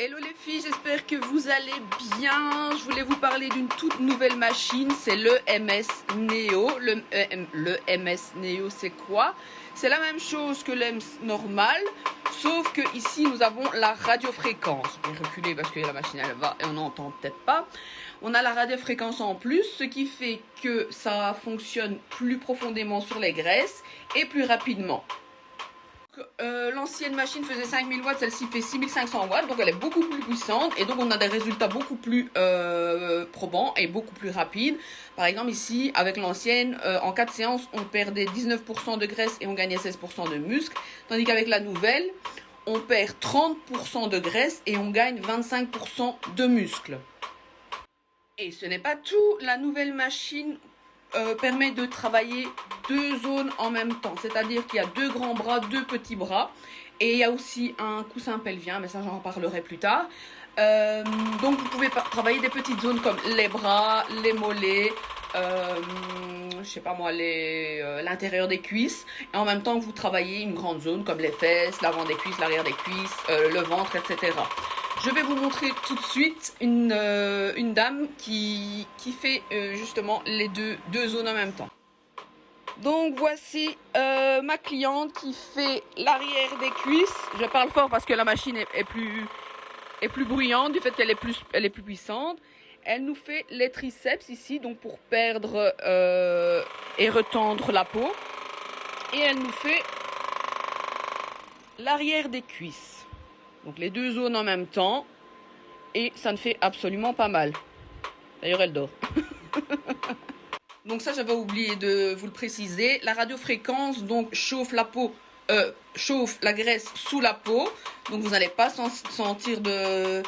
Hello les filles, j'espère que vous allez bien. Je voulais vous parler d'une toute nouvelle machine, c'est le MS Neo. Le MS Neo, c'est quoi? C'est la même chose que le MS normal, sauf que ici nous avons la radiofréquence. Je vais reculer parce que la machine elle va et on n'entend peut-être pas. On a la radiofréquence en plus, ce qui fait que ça fonctionne plus profondément sur les graisses et plus rapidement. L'ancienne machine faisait 5000 watts, celle-ci fait 6500 watts, donc elle est beaucoup plus puissante et donc on a des résultats beaucoup plus probants et beaucoup plus rapides. Par exemple ici avec l'ancienne, en 4 séances on perdait 19% de graisse et on gagnait 16% de muscle, tandis qu'avec la nouvelle on perd 30% de graisse et on gagne 25% de muscle. Et ce n'est pas tout, la nouvelle machine permet de travailler deux zones en même temps, c'est-à-dire qu'il y a deux grands bras, deux petits bras, et il y a aussi un coussin pelvien, mais ça j'en parlerai plus tard. Donc vous pouvez travailler des petites zones comme les bras, les mollets, je sais pas moi, l'intérieur des cuisses, et en même temps que vous travaillez une grande zone comme les fesses, l'avant des cuisses, l'arrière des cuisses, le ventre, etc. Je vais vous montrer tout de suite une dame qui fait justement les deux zones en même temps. Donc voici ma cliente qui fait l'arrière des cuisses. Je parle fort parce que la machine est plus bruyante du fait qu'elle est plus puissante. Elle nous fait les triceps ici, donc pour perdre et retendre la peau. Et elle nous fait l'arrière des cuisses. Donc les deux zones en même temps. Et ça ne fait absolument pas mal. D'ailleurs, elle dort. Donc ça, j'avais oublié de vous le préciser. La radiofréquence donc chauffe la peau, chauffe la graisse sous la peau. Donc vous n'allez pas sentir de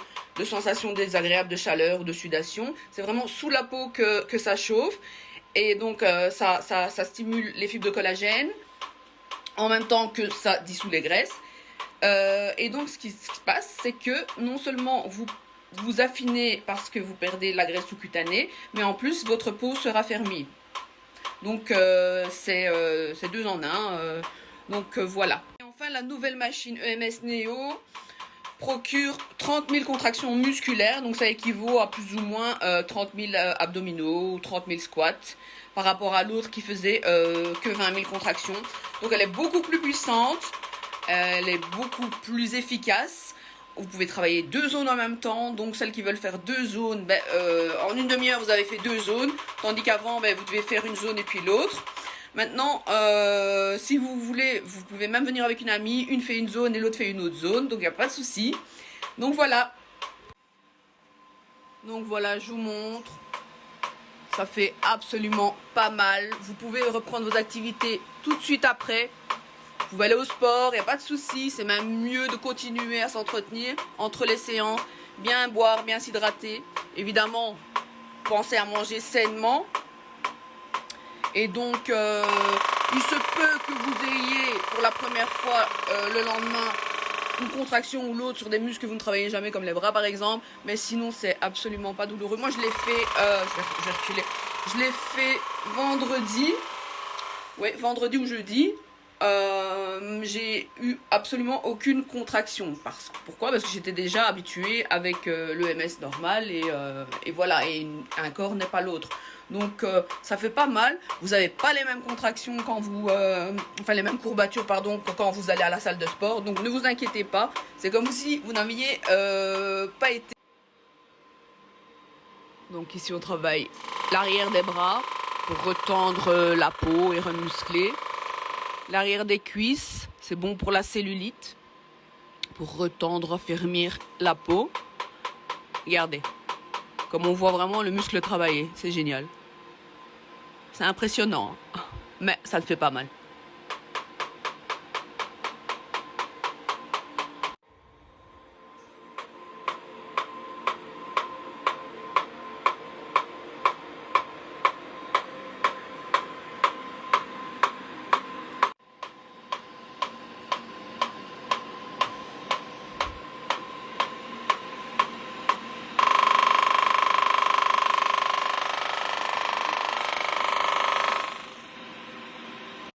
sensation désagréable de chaleur ou de sudation. C'est vraiment sous la peau que ça chauffe. Et donc ça stimule les fibres de collagène en même temps que ça dissout les graisses. Et donc ce qui se passe, c'est que non seulement vous affinez parce que vous perdez la graisse sous-cutanée, mais en plus votre peau se raffermit. Donc c'est deux en un. Donc voilà. Et enfin, la nouvelle machine EMS Neo procure 30 000 contractions musculaires. Donc ça équivaut à plus ou moins 30 000 abdominaux ou 30 000 squats par rapport à l'autre qui faisait que 20 000 contractions. Donc elle est beaucoup plus puissante. Elle est beaucoup plus efficace. Vous pouvez travailler deux zones en même temps. Donc celles qui veulent faire deux zones, en une demi-heure vous avez fait deux zones. Tandis qu'avant vous devez faire une zone et puis l'autre. Maintenant si vous voulez, vous pouvez même venir avec une amie. Une fait une zone et l'autre fait une autre zone. Donc il n'y a pas de souci. Donc voilà. Donc voilà, je vous montre. Ça fait absolument pas mal. Vous pouvez reprendre vos activités tout de suite après. Vous pouvez aller au sport, il n'y a pas de souci. C'est même mieux de continuer à s'entretenir entre les séances. Bien boire, bien s'hydrater. Évidemment, pensez à manger sainement. Et donc, il se peut que vous ayez pour la première fois le lendemain une contraction ou l'autre sur des muscles que vous ne travaillez jamais, comme les bras par exemple. Mais sinon, c'est absolument pas douloureux. Moi, je l'ai fait, je vais reculer. Je l'ai fait vendredi. Oui, vendredi ou jeudi. J'ai eu absolument aucune contraction. Pourquoi? Parce que j'étais déjà habituée avec l'EMS normal et voilà, et un corps n'est pas l'autre. Donc ça fait pas mal. Vous n'avez pas les mêmes contractions quand vous, enfin les mêmes courbatures pardon, que quand vous allez à la salle de sport. Donc ne vous inquiétez pas. C'est comme si vous n'aviez pas été. Donc ici on travaille l'arrière des bras pour retendre la peau et remuscler. L'arrière des cuisses, c'est bon pour la cellulite, pour retendre, raffermir la peau. Regardez, comme on voit vraiment le muscle travailler, c'est génial. C'est impressionnant, hein, mais ça ne fait pas mal.